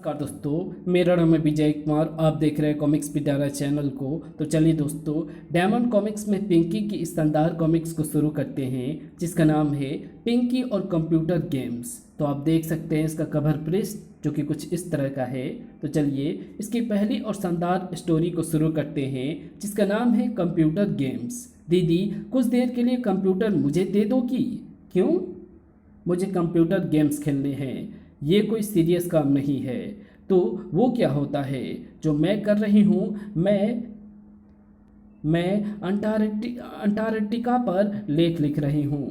नमस्कार दोस्तों, मेरा नाम है विजय कुमार। आप देख रहे हैं कॉमिक्स पिटारा चैनल को। तो चलिए दोस्तों, डायमंड कॉमिक्स में पिंकी की इस शानदार कॉमिक्स को शुरू करते हैं, जिसका नाम है पिंकी और कंप्यूटर गेम्स। तो आप देख सकते हैं इसका कवर पृष्ठ जो कि कुछ इस तरह का है। तो चलिए इसकी पहली और शानदार स्टोरी को शुरू करते हैं, जिसका नाम है कंप्यूटर गेम्स। दीदी, कुछ देर के लिए कंप्यूटर मुझे दे दो कि? क्यों? मुझे कंप्यूटर गेम्स खेलने हैं, ये कोई सीरियस काम नहीं है। तो वो क्या होता है जो मैं कर रही हूँ? मैं अंटार्कटिका पर लेख लिख रही हूँ।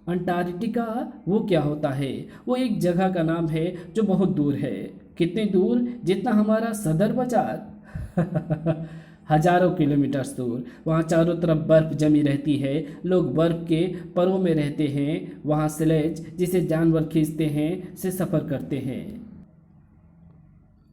अंटार्कटिका वो क्या होता है? वो एक जगह का नाम है जो बहुत दूर है। कितनी दूर? जितना हमारा सदर बाजार। हजारों किलोमीटर दूर। वहाँ चारों तरफ बर्फ जमी रहती है, लोग बर्फ के परों में रहते हैं। वहाँ स्लेज, जिसे जानवर खींचते हैं, से सफ़र करते हैं।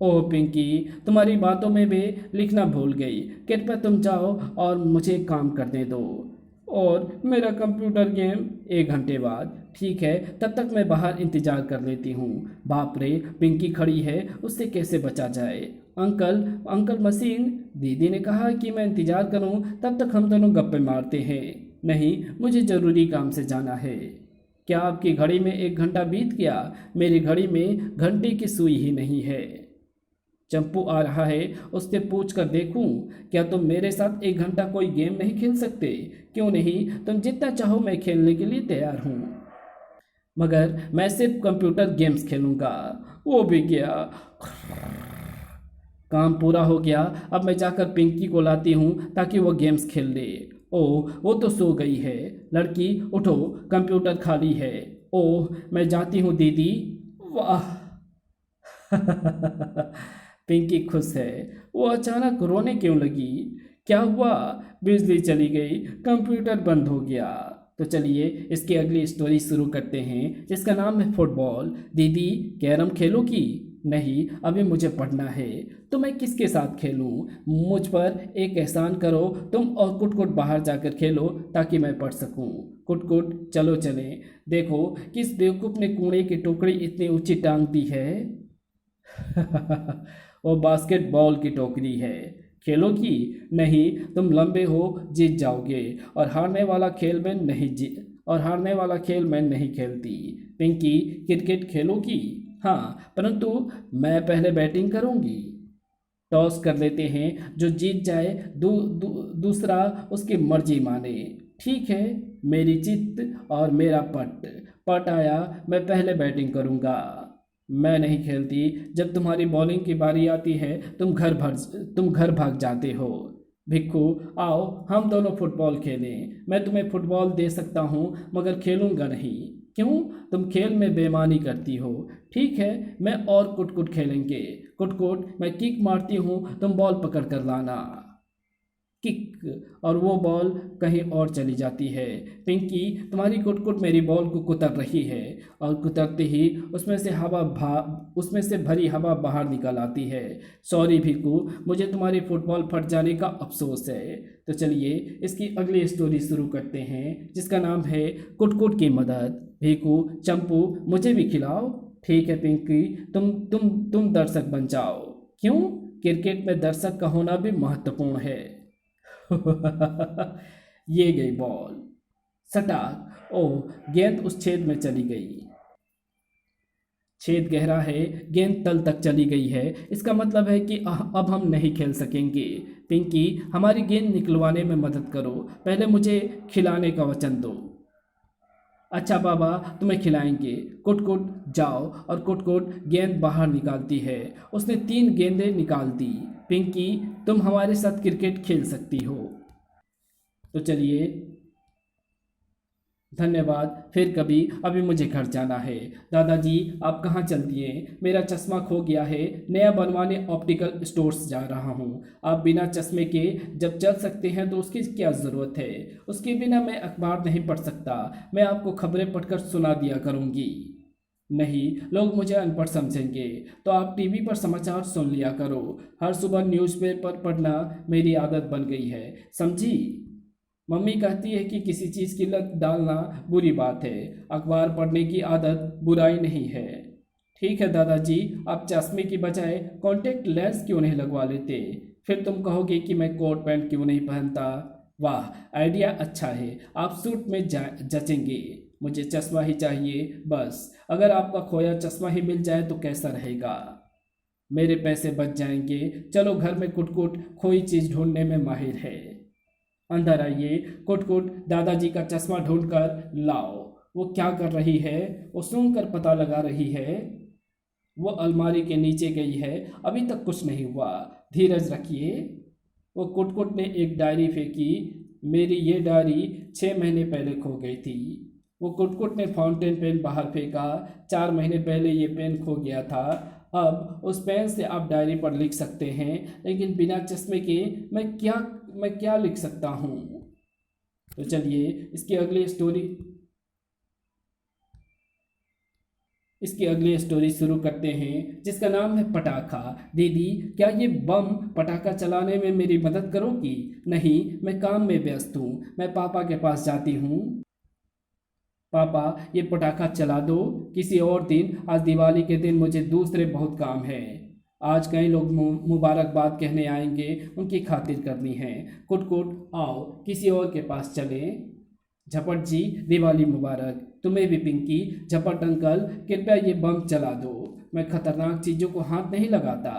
ओह पिंकी, तुम्हारी बातों में भी लिखना भूल गई। कृपया तुम जाओ और मुझे काम करने दो। और मेरा कंप्यूटर गेम 1 घंटे बाद। ठीक है, तब तक मैं बाहर इंतजार कर लेती हूँ। बाप रे, पिंकी खड़ी है, उससे कैसे बचा जाए? Uncle, uncle machine. दीदी ने कहा कि मैं इंतजार करूँ, तब तक हम दोनों गप्पे मारते हैं। नहीं, मुझे ज़रूरी काम से जाना है। क्या आपकी घड़ी में 1 घंटा बीत गया? मेरी घड़ी में घंटे की सुई ही नहीं है। चंपू आ रहा है, उससे पूछ कर देखूं। क्या तुम मेरे साथ 1 घंटा कोई गेम नहीं खेल सकते? क्यों नहीं, तुम जितना चाहो मैं खेलने के लिए तैयार हूँ, मगर मैं सिर्फ कंप्यूटर गेम्स खेलूंगा। वो भी क्या? काम पूरा हो गया। अब मैं जाकर पिंकी को लाती हूँ ताकि वो गेम्स खेल ले। ओह, वो तो सो गई है। लड़की उठो, कंप्यूटर खाली है। ओह, मैं जाती हूँ दीदी। वाह। पिंकी खुश है। वो अचानक रोने क्यों लगी? क्या हुआ? बिजली चली गई, कंप्यूटर बंद हो गया। तो चलिए इसकी अगली स्टोरी शुरू करते हैं, जिसका नाम है फुटबॉल। दीदी, कैरम खेलोगी? नहीं, अभी मुझे पढ़ना है। तो मैं किसके साथ खेलूं? मुझ पर एक एहसान करो, तुम और कुट बाहर जाकर खेलो ताकि मैं पढ़ सकूं। कुट चलो चलें। देखो किस बेवकूफ़ ने कूड़े की टोकरी इतनी ऊंची टांग दी है। वो बास्केटबॉल की टोकरी है। खेलोगी? नहीं, तुम लंबे हो, जीत जाओगे। और हारने वाला खेल मैं नहीं खेलती। पिंकी, क्रिकेट खेलोगी? हाँ, परंतु मैं पहले बैटिंग करूंगी। टॉस कर लेते हैं, जो जीत जाए दूसरा उसकी मर्जी माने। ठीक है, मेरी जीत और मेरा पट। पट आया, मैं पहले बैटिंग करूंगा। मैं नहीं खेलती। जब तुम्हारी बॉलिंग की बारी आती है तुम घर भाग जाते हो। भिक्खू, आओ हम दोनों फुटबॉल खेलें। मैं तुम्हें फुटबॉल दे सकता हूँ, मगर खेलूंगा नहीं। क्यों? तुम खेल में बेईमानी करती हो। ठीक है, मैं और कुट खेलेंगे। कुट मैं किक मारती हूँ, तुम बॉल पकड़ कर लाना। किक, और वो बॉल कहीं और चली जाती है। पिंकी, तुम्हारी कुट मेरी बॉल को कुतर रही है, और कुतरते ही उसमें से भरी हवा बाहर निकल आती है। सॉरी भिक्कू, मुझे तुम्हारी फुटबॉल फट जाने का अफसोस है। तो चलिए इसकी अगली स्टोरी शुरू करते हैं, जिसका नाम है कुट की मदद। भिक्कू, चंपू, मुझे भी खिलाओ। ठीक है पिंकी, तुम दर्शक बन जाओ। क्यों? क्रिकेट में दर्शक का होना भी महत्वपूर्ण है। ये गई बॉल। सटाक। ओह, गेंद उस छेद में चली गई। छेद गहरा है, गेंद तल तक चली गई है। इसका मतलब है कि अब हम नहीं खेल सकेंगे। पिंकी, हमारी गेंद निकलवाने में मदद करो। पहले मुझे खिलाने का वचन दो। अच्छा बाबा, तुम्हें खिलाएंगे। कुट जाओ। और कुट गेंद बाहर निकालती है। उसने 3 गेंदें निकाल दी। पिंकी, तुम हमारे साथ क्रिकेट खेल सकती हो। तो चलिए, धन्यवाद, फिर कभी। अभी मुझे घर जाना है। दादाजी, आप कहाँ चल दिए? मेरा चश्मा खो गया है, नया बनवाने ऑप्टिकल स्टोर्स जा रहा हूँ। आप बिना चश्मे के जब चल सकते हैं तो उसकी क्या ज़रूरत है? उसके बिना मैं अखबार नहीं पढ़ सकता। मैं आपको खबरें पढ़कर सुना दिया करूँगी। नहीं, लोग मुझे अनपढ़ समझेंगे। तो आप टीवी पर समाचार सुन लिया करो। हर सुबह न्यूज़पेपर पढ़ना मेरी आदत बन गई है, समझी? मम्मी कहती है कि किसी चीज़ की लत डालना बुरी बात है। अखबार पढ़ने की आदत बुराई नहीं है। ठीक है दादाजी, आप चश्मे की बजाय कॉन्टेक्ट लेंस क्यों नहीं लगवा लेते? फिर तुम कहोगे कि मैं कोट पैंट क्यों नहीं पहनता। वाह, आइडिया अच्छा है, आप सूट में जचेंगे। मुझे चश्मा ही चाहिए बस। अगर आपका खोया चश्मा ही मिल जाए तो कैसा रहेगा? मेरे पैसे बच जाएंगे। चलो, घर में कुटकुट खोई चीज़ ढूंढने में माहिर है। अंदर आइए। कुटकुट दादाजी का चश्मा ढूंढकर लाओ। वो क्या कर रही है? वो सूंघ कर पता लगा रही है। वो अलमारी के नीचे गई है, अभी तक कुछ नहीं हुआ। धीरज रखिए। वो कुटकुट ने एक डायरी फेंकी। मेरी ये डायरी 6 महीने पहले खो गई थी। वो कुटकुट ने फाउंटेन पेन बाहर फेंका। 4 महीने पहले ये पेन खो गया था। अब उस पेन से आप डायरी पर लिख सकते हैं, लेकिन बिना चश्मे के मैं क्या लिख सकता हूँ? तो चलिए इसकी अगली स्टोरी शुरू करते हैं, जिसका नाम है पटाखा। दीदी, क्या ये बम पटाखा चलाने में मेरी मदद करोगी? नहीं, मैं काम में व्यस्त हूँ, मैं पापा के पास जाती हूँ। पापा, ये पटाखा चला दो किसी और दिन। आज दिवाली के दिन मुझे दूसरे बहुत काम है। आज कई लोग मुबारकबाद कहने आएंगे, उनकी खातिर करनी है। कुटकुट, आओ किसी और के पास चलें। झपट जी, दिवाली मुबारक। तुम्हें भी पिंकी। झपट अंकल, कृपया ये बम चला दो। मैं खतरनाक चीज़ों को हाथ नहीं लगाता।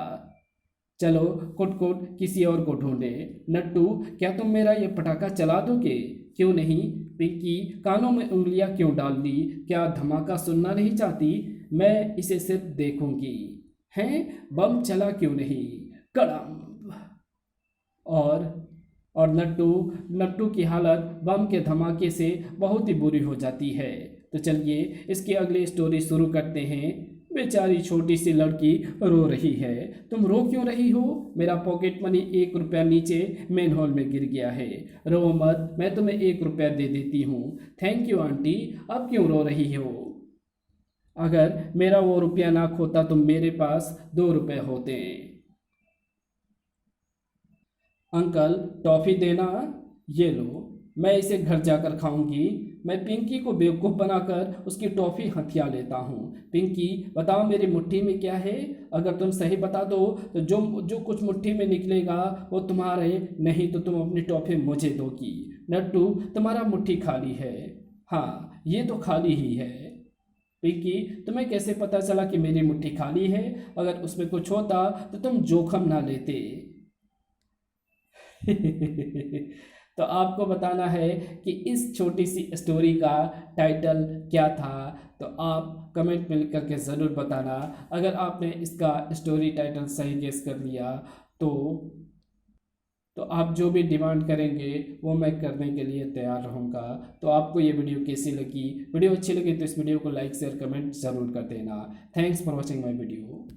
चलो कुटकुट, किसी और को ढूंढे। नट्टू, क्या तुम मेरा ये पटाखा चला दोगे? क्यों नहीं? पिंकी, कानों में उंगलियां क्यों डाल दी? क्या धमाका सुनना नहीं चाहती? मैं इसे सिर्फ देखूंगी। हैं, बम चला क्यों नहीं? कड़म। और और नट्टू नट्टू की हालत बम के धमाके से बहुत ही बुरी हो जाती है। तो चलिए इसकी अगली स्टोरी शुरू करते हैं। बेचारी छोटी सी लड़की रो रही है। तुम रो क्यों रही हो? मेरा पॉकेट मनी 1 रुपया नीचे मेन हॉल में गिर गया है। रो मत, मैं तुम्हें 1 रुपया दे देती हूँ। Thank you aunty. अब क्यों रो रही हो? अगर मेरा वो रुपया ना खोता तो मेरे पास 2 रुपये होते। अंकल, टॉफ़ी देना। ये लो, मैं इसे घर जाकर खाऊंगी। मैं पिंकी को बेवकूफ़ बनाकर उसकी टॉफ़ी हथिया लेता हूँ। पिंकी, बताओ मेरी मुट्ठी में क्या है? अगर तुम सही बता दो तो जो जो कुछ मुट्ठी में निकलेगा वो तुम्हारे, नहीं तो तुम अपनी टॉफ़ी मुझे दोगी। नट्टू, तुम्हारा मुट्ठी खाली है। हाँ, ये तो खाली ही है। पिंकी, तुम्हें कैसे पता चला कि मेरी मुट्ठी खाली है? अगर उसमें कुछ होता तो तुम जोखम ना लेते। तो आपको बताना है कि इस छोटी सी स्टोरी का टाइटल क्या था। तो आप कमेंट में लिख करके ज़रूर बताना। अगर आपने इसका स्टोरी टाइटल सही गेस कर लिया तो आप जो भी डिमांड करेंगे वो मैं करने के लिए तैयार रहूँगा। तो आपको ये वीडियो कैसी लगी? वीडियो अच्छी लगी तो इस वीडियो को लाइक शेयर कमेंट ज़रूर कर देना। Thanks for watching my video.